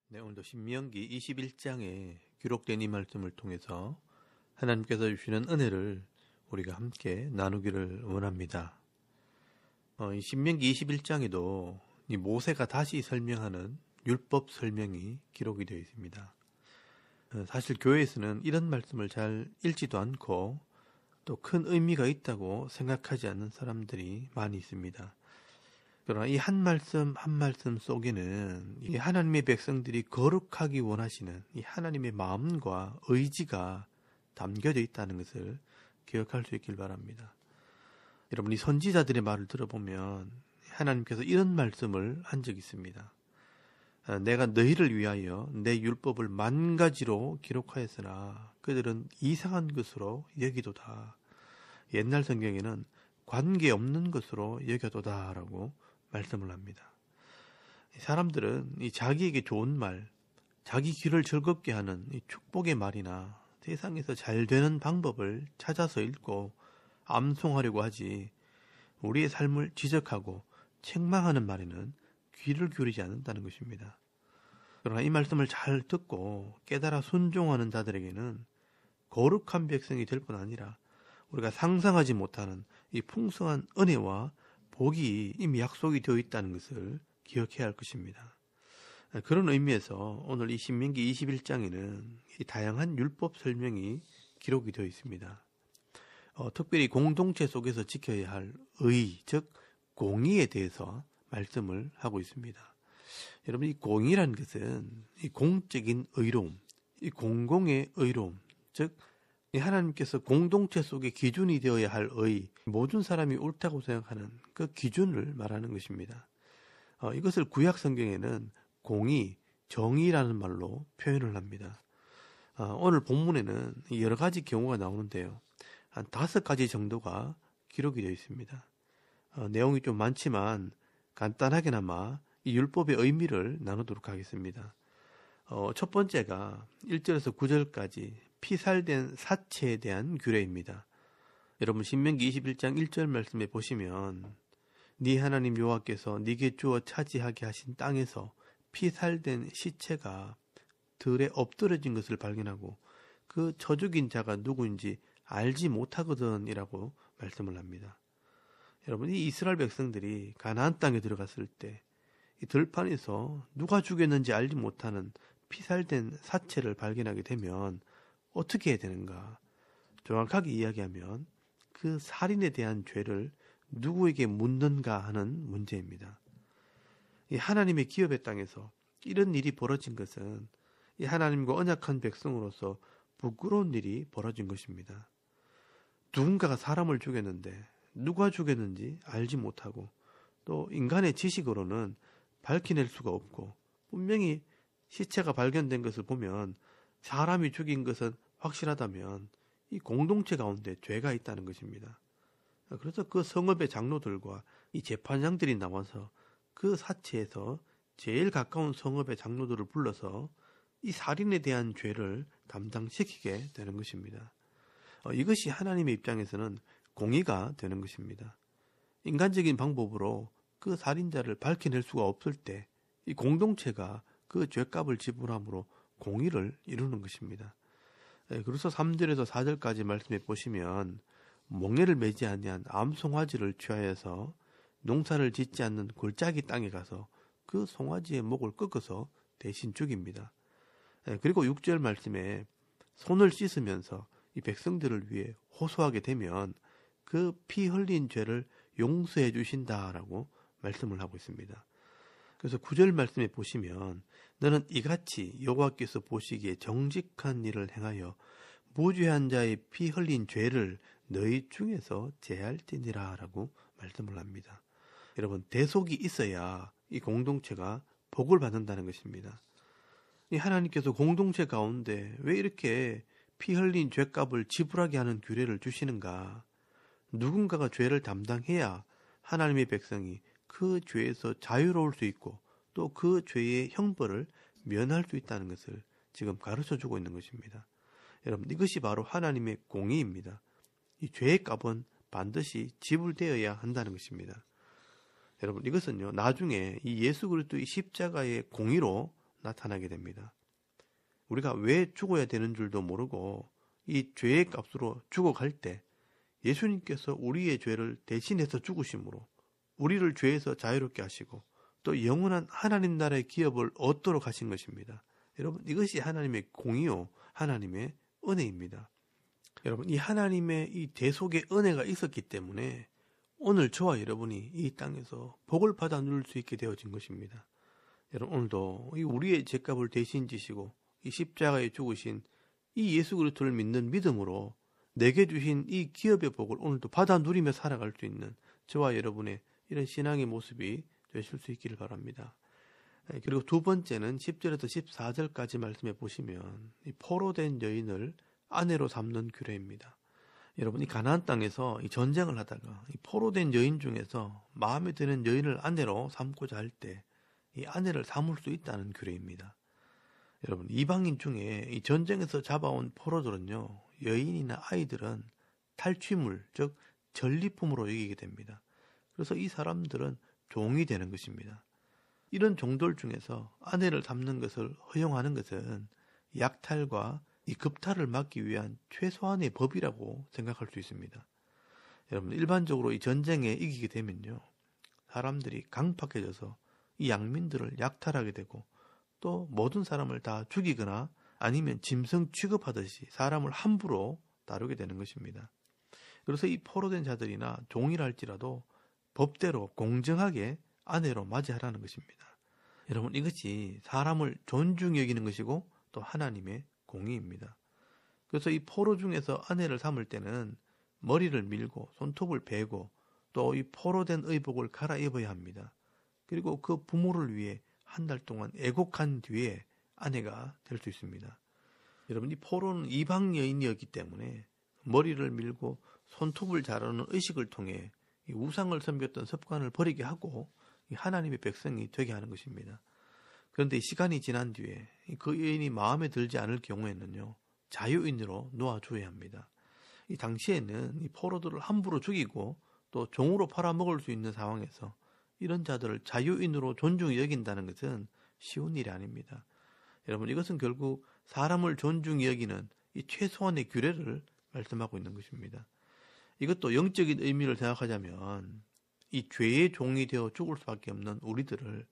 네, 오늘도 신명기 21장에 기록된 이 말씀을 통해서 하나님께서 주시는 은혜를 우리가 함께 나누기를 원합니다. 이 신명기 21장에도 이 모세가 다시 설명하는 율법 설명이 기록이 되어 있습니다. 사실 교회에서는 이런 말씀을 잘 읽지도 않고 또 큰 의미가 있다고 생각하지 않는 사람들이 많이 있습니다. 그러나 이 한 말씀 한 말씀 속에는 이 하나님의 백성들이 거룩하기 원하시는 이 하나님의 마음과 의지가 담겨져 있다는 것을 기억할 수 있길 바랍니다. 여러분, 이 선지자들의 말을 들어보면 하나님께서 이런 말씀을 한 적이 있습니다. 내가 너희를 위하여 내 율법을 10,000가지로 기록하였으나 그들은 이상한 것으로 여기도다. 옛날 성경에는 관계없는 것으로 여겨도다 라고 말씀을 합니다. 사람들은 이 자기에게 좋은 말, 자기 귀를 즐겁게 하는 이 축복의 말이나 세상에서 잘 되는 방법을 찾아서 읽고 암송하려고 하지, 우리의 삶을 지적하고 책망하는 말에는 귀를 기울이지 않는다는 것입니다. 그러나 이 말씀을 잘 듣고 깨달아 순종하는 자들에게는 거룩한 백성이 될 뿐 아니라 우리가 상상하지 못하는 이 풍성한 은혜와 복이 이미 약속이 되어 있다는 것을 기억해야 할 것입니다. 그런 의미에서 오늘 이 신명기 21장에는 이 다양한 율법 설명이 기록이 되어 있습니다. 특별히 공동체 속에서 지켜야 할 의, 즉 공의에 대해서 말씀을 하고 있습니다. 여러분, 이 공의라는 것은 이 공적인 의로움, 이 공공의 의로움, 즉 하나님께서 공동체 속에 기준이 되어야 할 의, 모든 사람이 옳다고 생각하는 그 기준을 말하는 것입니다. 이것을 구약 성경에는 공의, 정의라는 말로 표현을 합니다. 오늘 본문에는 여러 가지 경우가 나오는데요. 한 5가지 정도가 기록이 되어 있습니다. 내용이 좀 많지만 간단하게나마 이 율법의 의미를 나누도록 하겠습니다. 첫 번째가 1절에서 9절까지 피살된 사체에 대한 규례입니다. 여러분, 신명기 21장 1절 말씀에 보시면 네 하나님 여호와께서 네게 주어 차지하게 하신 땅에서 피살된 시체가 들에 엎드러진 것을 발견하고 그 쳐 죽인 자가 누구인지 알지 못하거든 이라고 말씀을 합니다. 여러분, 이 이스라엘 백성들이 가나안 땅에 들어갔을 때 이 들판에서 누가 죽였는지 알지 못하는 피살된 사체를 발견하게 되면 어떻게 해야 되는가? 정확하게 이야기하면 그 살인에 대한 죄를 누구에게 묻는가 하는 문제입니다. 이 하나님의 기업의 땅에서 이런 일이 벌어진 것은 이 하나님과 언약한 백성으로서 부끄러운 일이 벌어진 것입니다. 누군가가 사람을 죽였는데 누가 죽였는지 알지 못하고 또 인간의 지식으로는 밝혀낼 수가 없고 분명히 시체가 발견된 것을 보면 사람이 죽인 것은 확실하다면 이 공동체 가운데 죄가 있다는 것입니다. 그래서 그 성읍의 장로들과 이 재판장들이 나와서 그 사체에서 제일 가까운 성읍의 장로들을 불러서 이 살인에 대한 죄를 담당시키게 되는 것입니다. 이것이 하나님의 입장에서는 공의가 되는 것입니다. 인간적인 방법으로 그 살인자를 밝혀낼 수가 없을 때 이 공동체가 그 죄값을 지불함으로 공의를 이루는 것입니다. 그래서 3절에서 4절까지 말씀해 보시면 멍에를 매지 아니한 암송아지를 취하여서 농사를 짓지 않는 골짜기 땅에 가서 그 송아지의 목을 꺾어서 대신 죽입니다. 그리고 6절 말씀에 손을 씻으면서 이 백성들을 위해 호소하게 되면 그 피 흘린 죄를 용서해 주신다라고 말씀을 하고 있습니다. 그래서 9절 말씀에 보시면 너는 이같이 여호와께서 보시기에 정직한 일을 행하여 무죄한 자의 피 흘린 죄를 너희 중에서 제할지니라 라고 말씀을 합니다. 여러분, 대속이 있어야 이 공동체가 복을 받는다는 것입니다. 이 하나님께서 공동체 가운데 왜 이렇게 피 흘린 죄값을 지불하게 하는 규례를 주시는가? 누군가가 죄를 담당해야 하나님의 백성이 그 죄에서 자유로울 수 있고 또 그 죄의 형벌을 면할 수 있다는 것을 지금 가르쳐주고 있는 것입니다. 여러분, 이것이 바로 하나님의 공의입니다. 이 죄의 값은 반드시 지불되어야 한다는 것입니다. 여러분, 이것은요, 나중에 이 예수 그리스도의 십자가의 공의로 나타나게 됩니다. 우리가 왜 죽어야 되는 줄도 모르고 이 죄의 값으로 죽어갈 때 예수님께서 우리의 죄를 대신해서 죽으심으로 우리를 죄에서 자유롭게 하시고 또 영원한 하나님 나라의 기업을 얻도록 하신 것입니다. 여러분, 이것이 하나님의 공의요, 하나님의 은혜입니다. 여러분, 이 하나님의 이 대속의 은혜가 있었기 때문에 오늘 저와 여러분이 이 땅에서 복을 받아 누릴 수 있게 되어진 것입니다. 여러분, 오늘도 우리의 죄값을 대신 지시고 이 십자가에 죽으신 이 예수 그리스도를 믿는 믿음으로 내게 주신 이 기업의 복을 오늘도 받아 누리며 살아갈 수 있는 저와 여러분의 이런 신앙의 모습이 되실 수 있기를 바랍니다. 그리고 두 번째는 10절에서 14절까지 말씀해 보시면 이 포로된 여인을 아내로 삼는 규례입니다. 여러분, 이 가나안 땅에서 이 전쟁을 하다가 이 포로된 여인 중에서 마음에 드는 여인을 아내로 삼고자 할 때 이 아내를 삼을 수 있다는 규례입니다. 여러분, 이방인 중에 이 전쟁에서 잡아온 포로들은요, 여인이나 아이들은 탈취물, 즉 전리품으로 여기게 됩니다. 그래서 이 사람들은 종이 되는 것입니다. 이런 종들 중에서 아내를 삼는 것을 허용하는 것은 약탈과 이 급탈을 막기 위한 최소한의 법이라고 생각할 수 있습니다. 여러분, 일반적으로 이 전쟁에 이기게 되면요, 사람들이 강팍해져서 이 양민들을 약탈하게 되고 또 모든 사람을 다 죽이거나 아니면 짐승 취급하듯이 사람을 함부로 다루게 되는 것입니다. 그래서 이 포로된 자들이나 종이라 할지라도 법대로 공정하게 아내로 맞이하라는 것입니다. 여러분, 이것이 사람을 존중히 여기는 것이고 또 하나님의 공의입니다. 그래서 이 포로 중에서 아내를 삼을 때는 머리를 밀고 손톱을 베고 또 이 포로된 의복을 갈아입어야 합니다. 그리고 그 부모를 위해 한 달 동안 애곡한 뒤에 아내가 될 수 있습니다. 여러분, 이 포로는 이방 여인이었기 때문에 머리를 밀고 손톱을 자르는 의식을 통해 이 우상을 섬겼던 습관을 버리게 하고 하나님의 백성이 되게 하는 것입니다. 그런데 시간이 지난 뒤에 그 여인이 마음에 들지 않을 경우에는요, 자유인으로 놓아줘야 합니다. 이 당시에는 이 포로들을 함부로 죽이고 또 종으로 팔아먹을 수 있는 상황에서 이런 자들을 자유인으로 존중히 여긴다는 것은 쉬운 일이 아닙니다. 여러분, 이것은 결국 사람을 존중히 여기는 이 최소한의 규례를 말씀하고 있는 것입니다. 이것도 영적인 의미를 생각하자면 이 죄의 종이 되어 죽을 수밖에 없는 우리들을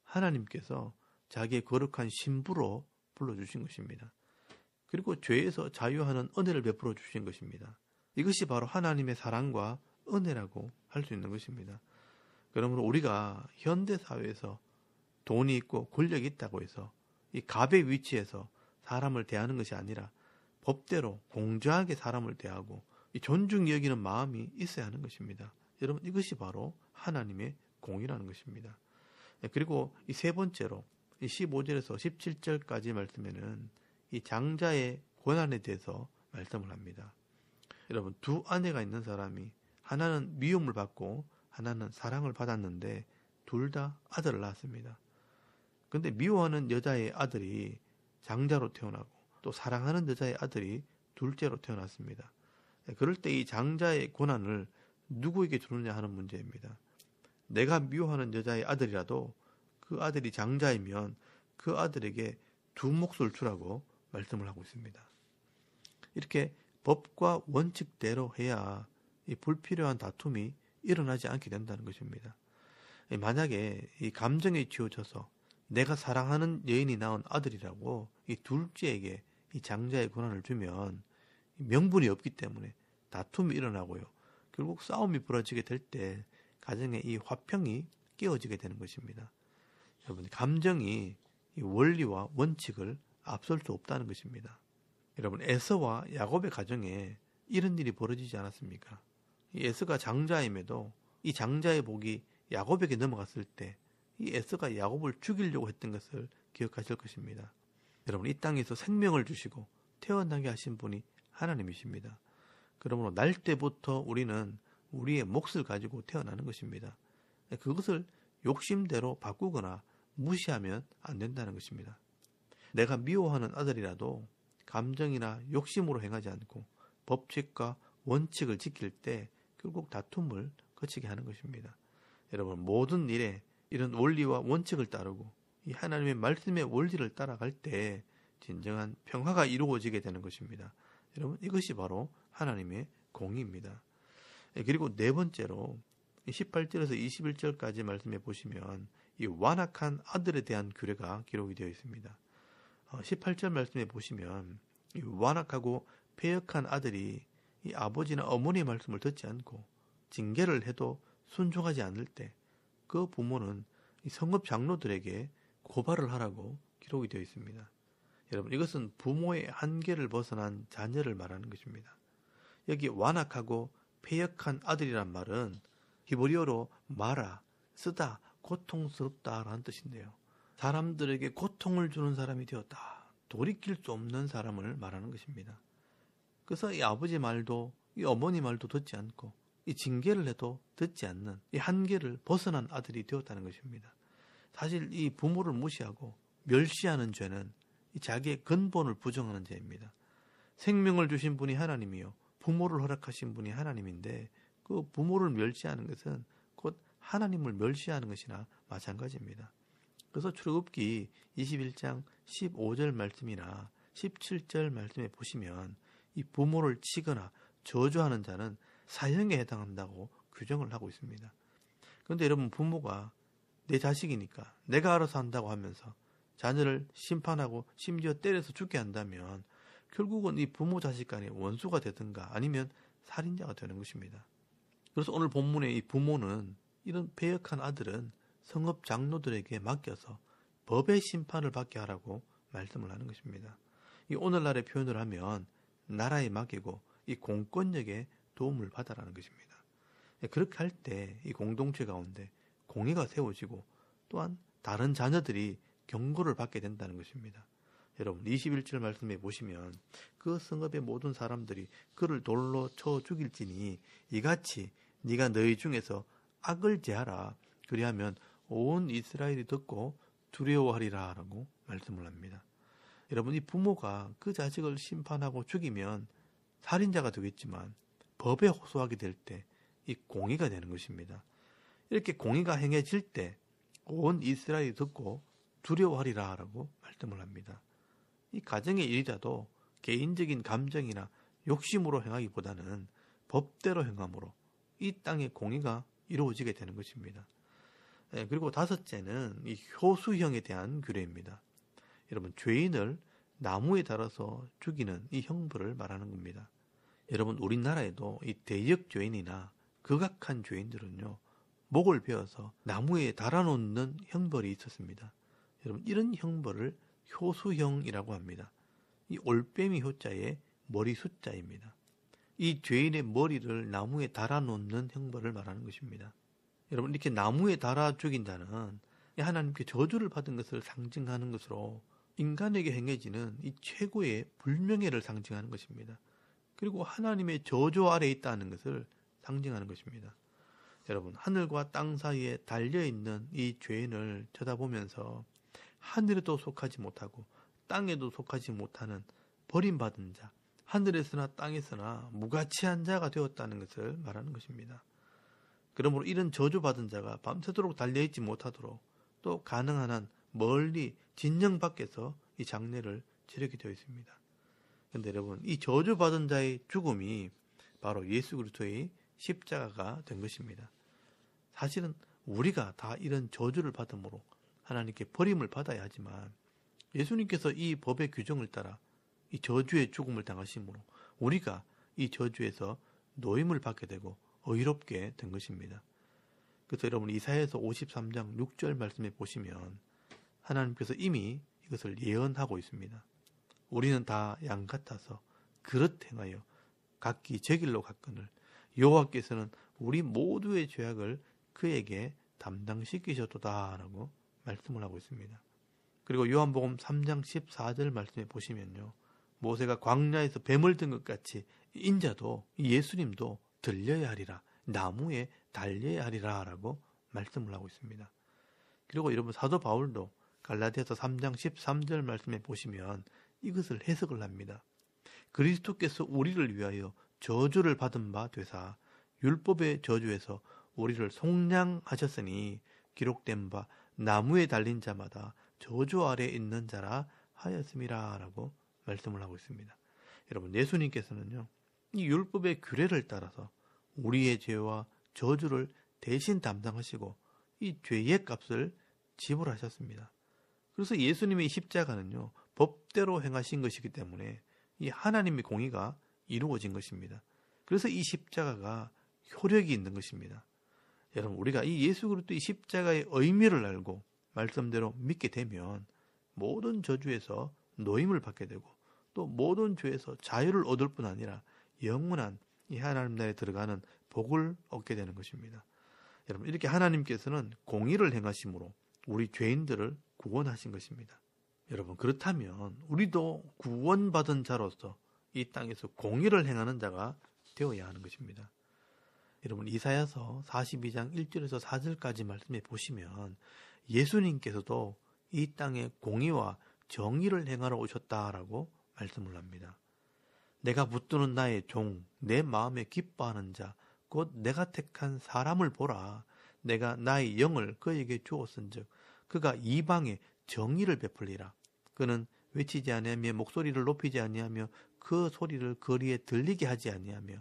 하나님께서 자기의 거룩한 신부로 불러주신 것입니다. 그리고 죄에서 자유하는 은혜를 베풀어 주신 것입니다. 이것이 바로 하나님의 사랑과 은혜라고 할 수 있는 것입니다. 그러므로 우리가 현대사회에서 돈이 있고 권력이 있다고 해서 이 갑의 위치에서 사람을 대하는 것이 아니라 법대로 공정하게 사람을 대하고 이 존중히 여기는 마음이 있어야 하는 것입니다. 여러분, 이것이 바로 하나님의 공의라는 것입니다. 그리고 이 세 번째로 이 15절에서 17절까지 말씀에는 이 장자의 권한에 대해서 말씀을 합니다. 여러분, 두 아내가 있는 사람이 하나는 미움을 받고 하나는 사랑을 받았는데 둘 다 아들을 낳았습니다. 그런데 미워하는 여자의 아들이 장자로 태어나고 또 사랑하는 여자의 아들이 둘째로 태어났습니다. 그럴 때 이 장자의 권한을 누구에게 주느냐 하는 문제입니다. 내가 미워하는 여자의 아들이라도 그 아들이 장자이면 그 아들에게 두 몫을 주라고 말씀을 하고 있습니다. 이렇게 법과 원칙대로 해야 이 불필요한 다툼이 일어나지 않게 된다는 것입니다. 만약에 이 감정에 치우쳐서 내가 사랑하는 여인이 낳은 아들이라고 이 둘째에게 이 장자의 권한을 주면 명분이 없기 때문에 다툼이 일어나고요. 결국 싸움이 벌어지게 될 때 가정의 이 화평이 깨어지게 되는 것입니다. 여러분, 감정이 이 원리와 원칙을 앞설 수 없다는 것입니다. 여러분, 에서와 야곱의 가정에 이런 일이 벌어지지 않았습니까? 이 에서가 장자임에도 이 장자의 복이 야곱에게 넘어갔을 때 이 에서가 야곱을 죽이려고 했던 것을 기억하실 것입니다. 여러분, 이 땅에서 생명을 주시고 태어나게 하신 분이 하나님이십니다. 그러므로 날 때부터 우리는 우리의 몫을 가지고 태어나는 것입니다. 그것을 욕심대로 바꾸거나 무시하면 안 된다는 것입니다. 내가 미워하는 아들이라도 감정이나 욕심으로 행하지 않고 법칙과 원칙을 지킬 때 그 결국 다툼을 거치게 하는 것입니다. 여러분, 모든 일에 이런 원리와 원칙을 따르고 이 하나님의 말씀의 원리를 따라갈 때 진정한 평화가 이루어지게 되는 것입니다. 여러분, 이것이 바로 하나님의 공의입니다. 그리고 네 번째로 18절에서 21절까지 말씀해 보시면 이 완악한 아들에 대한 규례가 기록이 되어 있습니다. 18절 말씀해 보시면 이 완악하고 패역한 아들이 이 아버지나 어머니의 말씀을 듣지 않고 징계를 해도 순종하지 않을 때 그 부모는 이 성읍 장로들에게 고발을 하라고 기록이 되어 있습니다. 여러분, 이것은 부모의 한계를 벗어난 자녀를 말하는 것입니다. 여기 완악하고 패역한 아들이란 말은 히브리어로 마라, 쓰다, 고통스럽다라는 뜻인데요. 사람들에게 고통을 주는 사람이 되었다. 돌이킬 수 없는 사람을 말하는 것입니다. 그래서 이 아버지 말도 이 어머니 말도 듣지 않고 이 징계를 해도 듣지 않는 이 한계를 벗어난 아들이 되었다는 것입니다. 사실 이 부모를 무시하고 멸시하는 죄는 이 자기의 근본을 부정하는 죄입니다. 생명을 주신 분이 하나님이요, 부모를 허락하신 분이 하나님인데 그 부모를 멸시하는 것은 곧 하나님을 멸시하는 것이나 마찬가지입니다. 그래서 출애굽기 21장 15절 말씀이나 17절 말씀에 보시면 이 부모를 치거나 저주하는 자는 사형에 해당한다고 규정을 하고 있습니다. 그런데 여러분, 부모가 내 자식이니까 내가 알아서 한다고 하면서 자녀를 심판하고 심지어 때려서 죽게 한다면 결국은 이 부모 자식 간의 원수가 되든가 아니면 살인자가 되는 것입니다. 그래서 오늘 본문의 이 부모는 이런 패역한 아들은 성읍 장로들에게 맡겨서 법의 심판을 받게 하라고 말씀을 하는 것입니다. 이 오늘날의 표현을 하면 나라에 맡기고 이 공권력에 도움을 받아라는 것입니다. 그렇게 할 때 이 공동체 가운데 공의가 세워지고 또한 다른 자녀들이 경고를 받게 된다는 것입니다. 여러분, 21절 말씀에 보시면 그 성읍의 모든 사람들이 그를 돌로 쳐 죽일지니 이같이 네가 너희 중에서 악을 제하라. 그리하면 온 이스라엘이 듣고 두려워하리라 라고 말씀을 합니다. 여러분, 이 부모가 그 자식을 심판하고 죽이면 살인자가 되겠지만 법에 호소하게 될 때 이 공의가 되는 것입니다. 이렇게 공의가 행해질 때 온 이스라엘이 듣고 두려워하리라 라고 말씀을 합니다. 이 가정의 일이라도 개인적인 감정이나 욕심으로 행하기보다는 법대로 행함으로 이 땅의 공의가 이루어지게 되는 것입니다. 그리고 다섯째는 이 효수형에 대한 규례입니다. 여러분, 죄인을 나무에 달아서 죽이는 이 형벌을 말하는 겁니다. 여러분, 우리나라에도 이 대역 죄인이나 극악한 죄인들은요, 목을 베어서 나무에 달아놓는 형벌이 있었습니다. 여러분, 이런 형벌을 효수형이라고 합니다. 이 올빼미 효자의 머리 숫자입니다. 이 죄인의 머리를 나무에 달아놓는 형벌을 말하는 것입니다. 여러분, 이렇게 나무에 달아 죽인 자는 하나님께 저주를 받은 것을 상징하는 것으로 인간에게 행해지는 이 최고의 불명예를 상징하는 것입니다. 그리고 하나님의 저주 아래에 있다는 것을 상징하는 것입니다. 여러분, 하늘과 땅 사이에 달려있는 이 죄인을 쳐다보면서 하늘에도 속하지 못하고 땅에도 속하지 못하는 버림받은 자, 하늘에서나 땅에서나 무가치한 자가 되었다는 것을 말하는 것입니다. 그러므로 이런 저주받은 자가 밤새도록 달려있지 못하도록 또 가능한 한 멀리 진영 밖에서 이 장례를 치르게 되어 있습니다. 그런데 여러분, 이 저주받은 자의 죽음이 바로 예수 그리스도의 십자가가 된 것입니다. 사실은 우리가 다 이런 저주를 받음으로 하나님께 버림을 받아야 하지만 예수님께서 이 법의 규정을 따라 이 저주의 죽음을 당하심으로 우리가 이 저주에서 노임을 받게 되고 의롭게 된 것입니다. 그래서 여러분, 이사야서 53장 6절 말씀에 보시면 하나님께서 이미 이것을 예언하고 있습니다. 우리는 다 양 같아서 그릇 행하여 각기 제 길로 갔거늘 여호와께서는 우리 모두의 죄악을 그에게 담당시키셨도다 라고 말씀을 하고 있습니다. 그리고 요한복음 3장 14절 말씀에 보시면요, 모세가 광야에서 뱀을 든 것 같이 인자도 예수님도 들려야 하리라, 나무에 달려야 하리라 라고 말씀을 하고 있습니다. 그리고 여러분, 사도 바울도 갈라디아서 3장 13절 말씀에 보시면 이것을 해석을 합니다. 그리스도께서 우리를 위하여 저주를 받은 바 되사 율법의 저주에서 우리를 속량하셨으니 기록된 바 나무에 달린 자마다 저주 아래 있는 자라 하였음이라 라고 말씀을 하고 있습니다. 여러분, 예수님께서는요, 이 율법의 규례를 따라서 우리의 죄와 저주를 대신 담당하시고 이 죄의 값을 지불하셨습니다. 그래서 예수님의 십자가는요, 법대로 행하신 것이기 때문에 이 하나님의 공의가 이루어진 것입니다. 그래서 이 십자가가 효력이 있는 것입니다. 여러분, 우리가 이 예수 그리스도의 십자가의 의미를 알고 말씀대로 믿게 되면 모든 저주에서 노임을 받게 되고 또 모든 죄에서 자유를 얻을 뿐 아니라 영원한 이 하나님 나라에 들어가는 복을 얻게 되는 것입니다. 여러분, 이렇게 하나님께서는 공의를 행하심으로 우리 죄인들을 구원하신 것입니다. 여러분, 그렇다면 우리도 구원받은 자로서 이 땅에서 공의를 행하는 자가 되어야 하는 것입니다. 여러분, 이사야서 42장 1절에서 4절까지 말씀해 보시면 예수님께서도 이 땅에 공의와 정의를 행하러 오셨다라고 말씀을 합니다. 내가 붙드는 나의 종, 내 마음에 기뻐하는 자, 곧 내가 택한 사람을 보라. 내가 나의 영을 그에게 주었은즉 그가 이방에 정의를 베풀리라. 그는 외치지 아니하며 목소리를 높이지 아니하며 그 소리를 거리에 들리게 하지 아니하며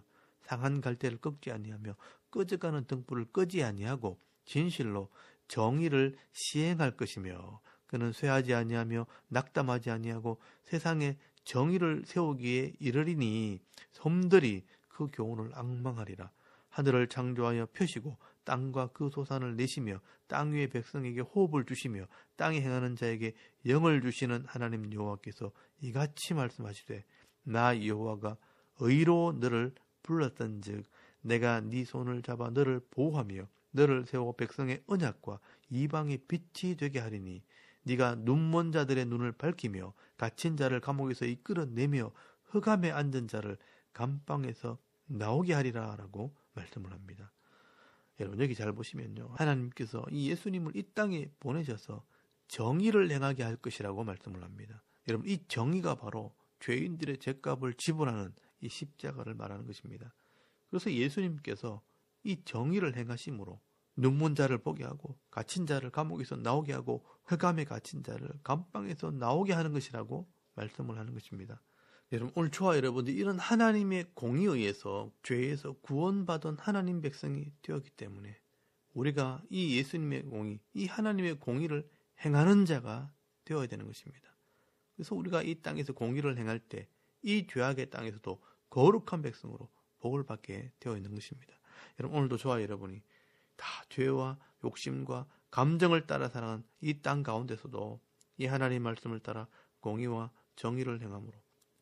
상한 갈대를 꺾지 아니하며 꺼져가는 등불을 끄지 아니하고 진실로 정의를 시행할 것이며 그는 쇠하지 아니하며 낙담하지 아니하고 세상에 정의를 세우기에 이르리니 섬들이 그 교훈을 앙망하리라. 하늘을 창조하여 펴시고 땅과 그 소산을 내시며 땅 위의 백성에게 호흡을 주시며 땅에 행하는 자에게 영을 주시는 하나님 여호와께서 이같이 말씀하시되 나 여호와가 의로 너를 불렀던즉 내가 네 손을 잡아 너를 보호하며 너를 세워 백성의 언약과 이방의 빛이 되게 하리니 네가 눈먼 자들의 눈을 밝히며 갇힌 자를 감옥에서 이끌어내며 흑암에 앉은 자를 감방에서 나오게 하리라 라고 말씀을 합니다. 여러분, 여기 잘 보시면요, 하나님께서 이 예수님을 이 땅에 보내셔서 정의를 행하게 할 것이라고 말씀을 합니다. 여러분, 이 정의가 바로 죄인들의 죄값을 지불하는 이 십자가를 말하는 것입니다. 그래서 예수님께서 이 정의를 행하심으로 눈먼 자를 보게 하고 갇힌 자를 감옥에서 나오게 하고 흑암에 갇힌 자를 감방에서 나오게 하는 것이라고 말씀을 하는 것입니다. 여러분, 오늘 저와 여러분들이 이런 하나님의 공의에 의해서 죄에서 구원받은 하나님 백성이 되었기 때문에 우리가 이 예수님의 공의, 이 하나님의 공의를 행하는 자가 되어야 되는 것입니다. 그래서 우리가 이 땅에서 공의를 행할 때 이 죄악의 땅에서도 거룩한 백성으로 복을 받게 되어 있는 것입니다. 여러분, 오늘도 저와 여러분이 다 죄와 욕심과 감정을 따라 살아가는 이 땅 가운데서도 이 하나님 말씀을 따라 공의와 정의를 행함으로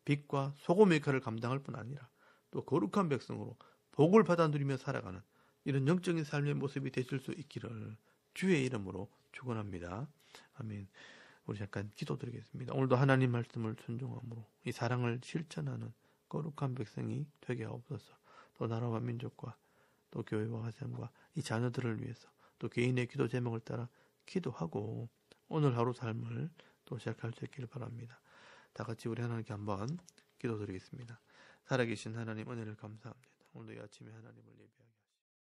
빛과 소금의 역할을 감당할 뿐 아니라 또 거룩한 백성으로 복을 받아 누리며 살아가는 이런 영적인 삶의 모습이 되실 수 있기를 주의 이름으로 축원합니다. 아멘. 우리 잠깐 기도드리겠습니다. 오늘도 하나님 말씀을 순종함으로 이 사랑을 실천하는 거룩한 백성이 되게 하옵소서. 또 나라와 민족과 또 교회와 가정과 이 자녀들을 위해서 또 개인의 기도 제목을 따라 기도하고 오늘 하루 삶을 또 시작할 수 있기를 바랍니다. 다 같이 우리 하나님께 한번 기도드리겠습니다. 살아계신 하나님, 은혜를 감사합니다. 오늘도 이 아침에 하나님을 예배하게